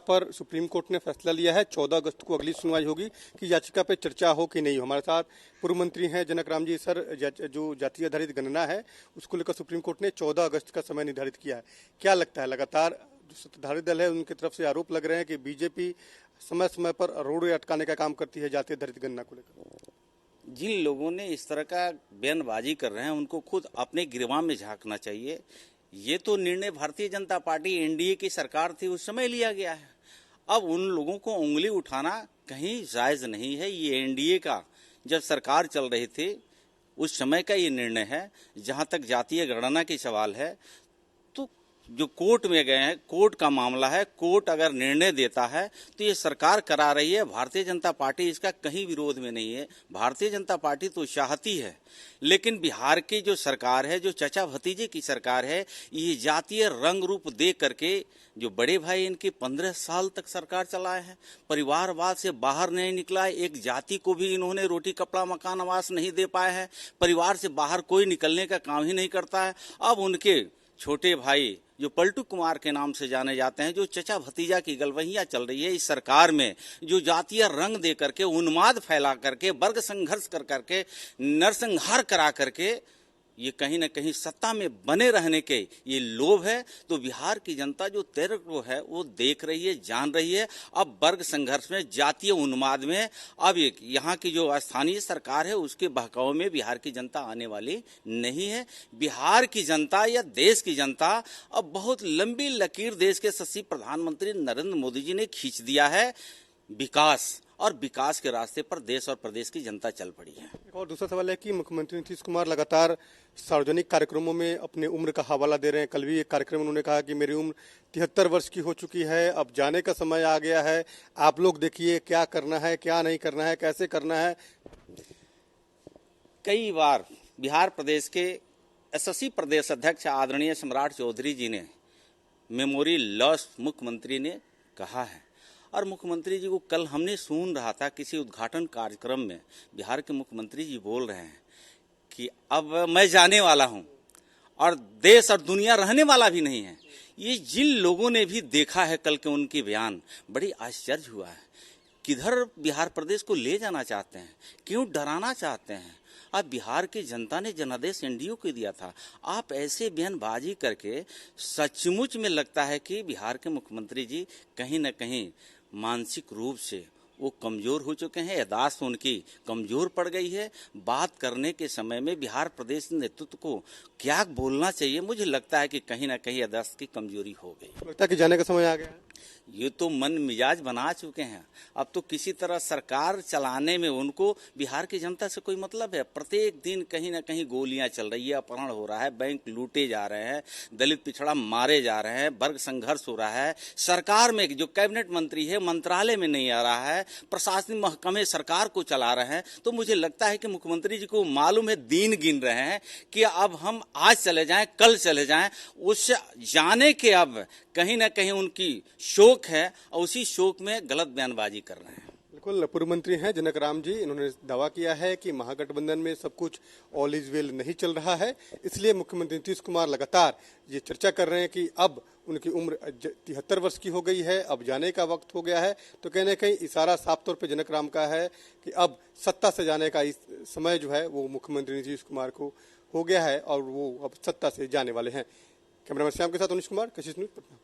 पर supreme court ने फैसला लिया है। 14 अगस्त को अगली सुनवाई होगी कि याचिका पे चर्चा हो कि नहीं हो। हमारे साथ पूर्व मंत्री हैं जनक राम जी। सर, जो जाति आधारित गणना है उसको लेकर सुप्रीम कोर्ट ने 14 अगस्त का समय निर्धारित किया है। क्या लगता है, लगातार जो सत्ताधारी दल है उनकी तरफ से आरोप लग रहे हैं कि बीजेपी समय समय पर रोड अटकाने का काम करती है जाति आधारित गणना को लेकर? जिन लोगों ने इस तरह का बयानबाजी कर रहे हैं उनको खुद अपने गिरवा में झांकना चाहिए। ये तो निर्णय भारतीय जनता पार्टी एनडीए की सरकार थी उस समय लिया गया है। अब उन लोगों को उंगली उठाना कहीं जायज नहीं है। ये एनडीए का जब सरकार चल रही थी उस समय का ये निर्णय है। जहां तक जातीय गणना की सवाल है तो जो कोर्ट में गए हैं, कोर्ट का मामला है, कोर्ट अगर निर्णय देता है तो ये सरकार करा रही है। भारतीय जनता पार्टी इसका कहीं विरोध में नहीं है। भारतीय जनता पार्टी तो चाहती है, लेकिन बिहार की जो सरकार है, जो चचा भतीजे की सरकार है, ये जातीय रंग रूप दे करके जो बड़े भाई इनके 15 साल तक सरकार चलाए हैं, परिवारवाद से बाहर नहीं निकला है। एक जाति को भी इन्होंने रोटी कपड़ा मकान आवास नहीं दे पाए हैं। परिवार से बाहर कोई निकलने का काम ही नहीं करता है। अब उनके छोटे भाई जो पलटू कुमार के नाम से जाने जाते हैं, जो चचा भतीजा की गलवहियां चल रही है इस सरकार में, जो जातीय रंग दे करके, उन्माद फैला करके, वर्ग संघर्ष कर करके, नरसंहार करा करके ये कहीं न कहीं सत्ता में बने रहने के ये लोभ है। तो बिहार की जनता जो तैर है वो देख रही है, जान रही है। अब वर्ग संघर्ष में, जातीय उन्माद में अब यहाँ की जो स्थानीय सरकार है उसके बहकाव में बिहार की जनता आने वाली नहीं है। बिहार की जनता या देश की जनता अब बहुत लंबी लकीर देश के यशस्वी प्रधानमंत्री नरेंद्र मोदी जी ने खींच दिया है। विकास और विकास के रास्ते पर देश और प्रदेश की जनता चल पड़ी है। एक और दूसरा सवाल है कि मुख्यमंत्री नीतीश कुमार लगातार सार्वजनिक कार्यक्रमों में अपने उम्र का हवाला दे रहे हैं। कल भी एक कार्यक्रम में उन्होंने कहा कि मेरी उम्र 73 वर्ष की हो चुकी है, अब जाने का समय आ गया है, आप लोग देखिए क्या करना है, क्या नहीं करना है, कैसे करना है। कई बार बिहार प्रदेश के यशस्वी प्रदेश अध्यक्ष आदरणीय सम्राट चौधरी जी ने मेमोरी लॉस मुख्यमंत्री ने कहा है। और मुख्यमंत्री जी को कल हमने सुन रहा था किसी उद्घाटन कार्यक्रम में बिहार के मुख्यमंत्री जी बोल रहे हैं कि अब मैं जाने वाला हूं और देश और दुनिया रहने वाला भी नहीं है। ये जिन लोगों ने भी देखा है कल के उनके बयान, बड़ी आश्चर्य हुआ है। किधर बिहार प्रदेश को ले जाना चाहते हैं, क्यों डराना चाहते हैं? अब बिहार की जनता ने जनादेश एनडीए को दिया था। आप ऐसे बयानबाजी करके सचमुच में लगता है कि बिहार के मुख्यमंत्री जी कहीं न कहीं मानसिक रूप से वो कमजोर हो चुके हैं। याददाश्त उनकी कमजोर पड़ गई है। बात करने के समय में बिहार प्रदेश नेतृत्व को क्या बोलना चाहिए, मुझे लगता है कि कहीं ना कहीं याददाश्त की कमजोरी हो गई। लगता है कि जाने का समय आ गया है। ये तो मन मिजाज बना चुके हैं। अब तो किसी तरह सरकार चलाने में उनको बिहार की जनता से कोई मतलब है। प्रत्येक दिन कहीं ना कहीं गोलियां चल रही है, अपहरण हो रहा है, बैंक लूटे जा रहे हैं, दलित पिछड़ा मारे जा रहे हैं, वर्ग संघर्ष हो रहा है। सरकार में जो कैबिनेट मंत्री है मंत्रालय में नहीं आ रहा है, प्रशासनिक महकमे सरकार को चला रहे हैं। तो मुझे लगता है कि मुख्यमंत्री जी को मालूम है, दिन गिन रहे हैं कि अब हम आज चले जाएं, कल चले जाएं। उस जाने के अब कहीं ना कहीं उनकी शोक है और उसी शोक में गलत बयानबाजी कर रहे हैं। बिल्कुल, पूर्व मंत्री हैं जनक राम जी। इन्होंने दावा किया है कि महागठबंधन में सब कुछ ऑल इज वेल नहीं चल रहा है, इसलिए मुख्यमंत्री नीतीश कुमार लगातार ये चर्चा कर रहे हैं कि अब उनकी उम्र 73 वर्ष की हो गई है, अब जाने का वक्त हो गया है। तो कहीं ना कहीं इशारा साफ तौर पे जनक राम का है कि अब सत्ता से जाने का इस समय जो है वो मुख्यमंत्री नीतीश कुमार को हो गया है और वो अब सत्ता से जाने वाले हैं। कैमरामैन श्याम के साथ उनिश कुमार, कशिश न्यूज, पटना।